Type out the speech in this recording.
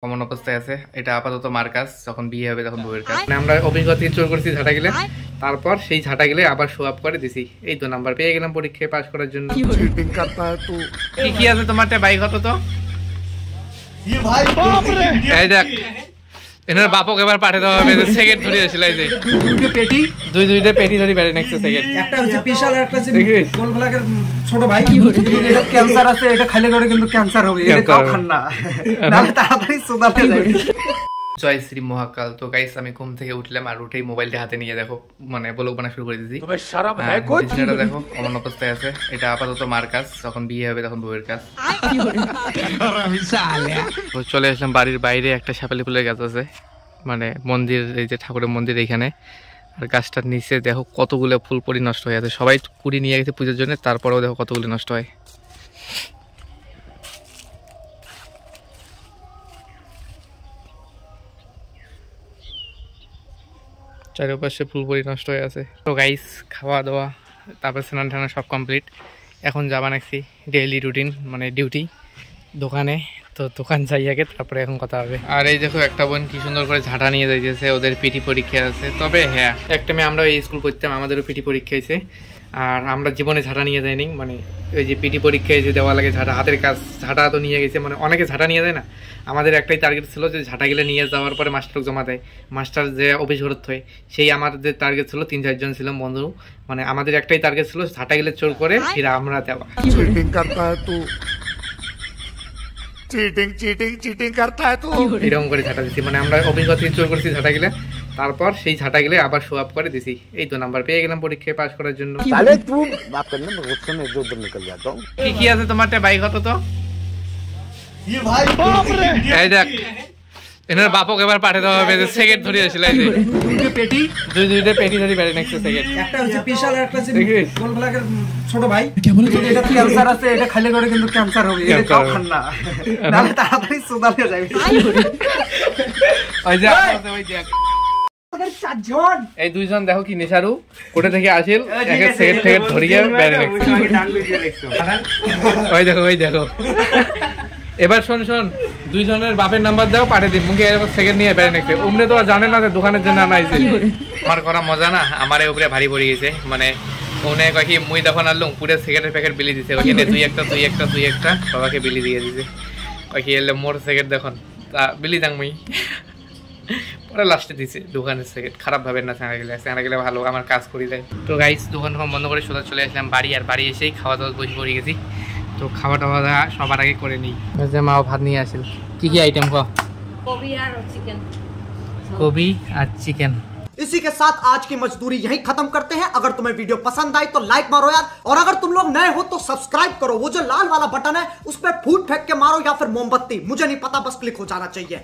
Common অবস্থায় আছে। এটা আপাতত মার কাজ, যখন বিয়ে হবে তখন বউয়ের কাজ। মানে আমরা অভিজ্ঞতা থেকে চোর করছি ঝাঁটা গেলে, তারপর সেই ঝাঁটা গেলে আবার শো আপ করে দিছি। এই তো নাম্বার পেয়ে গেলাম পরীক্ষায় পাস করার জন্য। কি আছে তোমার বাইক হতো তো এই দেখ, এনার বাপক এবার পাঠিয়ে দেওয়া হবে। সেকেন্ড ধরে আসলে এই যে দুইটা পেটি ধরে বেড়ে নেক্সট সেকেন্ড। একটা হচ্ছে স্পেশাল, আর একটা হচ্ছে গোল ব্ল্যাকের ছোট ভাই। এটা ক্যান্সার আছে, এটা খাইলে করে কিন্তু ক্যান্সার হবে, এটা খাও খান না, নালে তাড়াতাড়ি সুদাতে যাবে। জয় শ্রী মহাকাল। তো গাইস আমি ঘুম থেকে উঠলাম, আর উঠেই মোবাইলটা হাতে নিয়ে দেখো মানে ব্লগ বানা শুরু করে দিয়েছি। এটা দেখো কমন অবস্থায় আছে। এটা আপাতত মার কাজ, যখন বিয়ে হবে তখন বউয়ের কাজ। তো চলে আসলাম বাড়ির বাইরে, একটা শাপালি ফুলের গাছ আছে, মানে মন্দির, এই যে ঠাকুরের মন্দির এইখানে। আর গাছটার নিচে দেখো কতগুলো ফুল পরি নষ্ট হয়ে আছে। সবাই কুড়ি নিয়ে গেছে পুজোর জন্য, তারপরেও দেখো কতগুলো নষ্ট হয়। চারিপাশে ফুলপুরি নষ্ট হয়ে আছে। তো গাইস খাওয়া দাওয়া তারপর স্নান টানা সব কমপ্লিট। এখন যাবা নাকি ডেইলি রুটিন মানে ডিউটি দোকানে। তো দোকান যাই আগে, তারপরে এখন কথা হবে। আর এই দেখো একটা বোন কি সুন্দর করে ঝাঁটা নিয়ে যাইতেছে, ওদের পিটি পরীক্ষা আছে। তবে হ্যাঁ, একটা মেয়ে আমরা এই স্কুল করতাম, আমাদেরও পিটি পরীক্ষা হয়েছে। আর আমরা জীবনে ঝাঁটা নিয়ে যাইনি, মানে ওই যে পিটি পরীক্ষায় যে দেওয়া লাগে ঝাঁটা, হাতের কাজ ঝাঁটা তো নিয়ে গেছে। মানে অনেকে ঝাঁটা নিয়ে যায় না, আমাদের একটাই টার্গেট ছিল যে ঝাঁটা গেলে নিয়ে যাওয়ার পরে মাস্টার জমা দেয়, মাস্টার যে অফিস ঘরত হয়, সেই আমাদের টার্গেট ছিল। 3-4 জন ছিলাম বন্ধু, মানে আমাদের একটাই টার্গেট ছিল ঝাঁটা গেলে চোর করে ফির আমরা দেওয়া। চিটিং করতা है तू এরকম করে ঝাঁটা দিছি, মানে আমরা অভিজ্ঞতা থেকে চোর করছি ঝাঁটা গেলে, তারপর সেই ঝাঁটা গেলে আবার শো আপ করে দিছি। এই তো নাম্বার পেয়ে গেলাম পরীক্ষায় পাস করার জন্য। তাহলে তুই বাপ করনে मैं गुस्से में इधर उधर निकल जाता हूं। কি আছে তোমার বাইক হতো তো ये भाई बाप रे। এই দেখ, এনার বাপক এবার পাঠিয়ে দেওয়া হবে। সেকেন্ড ধরে আসলে এই যে দুইটা পেটি ধরে বেড়ে নেক্সট সেকেন্ড। একটা হচ্ছে স্পেশাল, আর একটা হচ্ছে গোল ব্ল্যাকের ছোট ভাই। এটা ক্যান্সার আছে, এটা খাইলে করে কিন্তু ক্যান্সার হবে, এটা খাও খান না, নালে তাড়াতাড়ি সুদাতে যাবে। ওই যে ওই দেখ এই দুইজন দেখো কি নেশারু কোথা থেকে আসিল, একে সেকেন্ড থেকে ধরিয়ে বেড়ে নেক্সট। ওই দেখো ওই দেখো। এবার শোন শোন, দুইজনের বাপের নাম্বার দাও, পাঠিয়ে দিই মুখে সেকেন্ড নিয়ে বেড়ে নেক্সট। উমনে তো জানে না যে দোকানের জন্য আনাইছে। আমার করা মজা না, আমার উপরে ভারী পড়ে গেছে। মানে উনি কয় কি মুই তখন আনলাম পুরো সেকেন্ডের প্যাকেট বিলি দিছে, ওইখানে দুই একটা সবাইকে বিলি দিয়ে দিছে। কয় কি এলে মোর সেকেন্ড দেখুন তা বিলি দাং মুই পরে লাস্টে দিছে দোকানের সেকেন্ড। খারাপ ভাবে না, সেখানে গেলে ভালো, আমার কাজ করি যায়। তো গাইস দোকান বন্ধ করে সোজা চলে আসলাম বাড়ি। আর বাড়ি এসেই খাওয়া দাওয়া বসে পড়ে গেছি। তো খাওয়া দাওয়া সবার আগে করে নিই। মাও ভাত নিয়ে আসিল। কি কি আইটেম খাও? गोभी और चिकन। इसी के साथ आज की मजदूरी यहीं खत्म करते हैं। अगर तुम्हें वीडियो पसंद आई तो लाइक मारो यार, और अगर तुम लोग नए हो तो सब्सक्राइब करो। वो जो लाल वाला बटन है उस पर फूट फेंक के मारो या फिर मोमबत्ती, मुझे नहीं पता, बस क्लिक हो जाना चाहिए।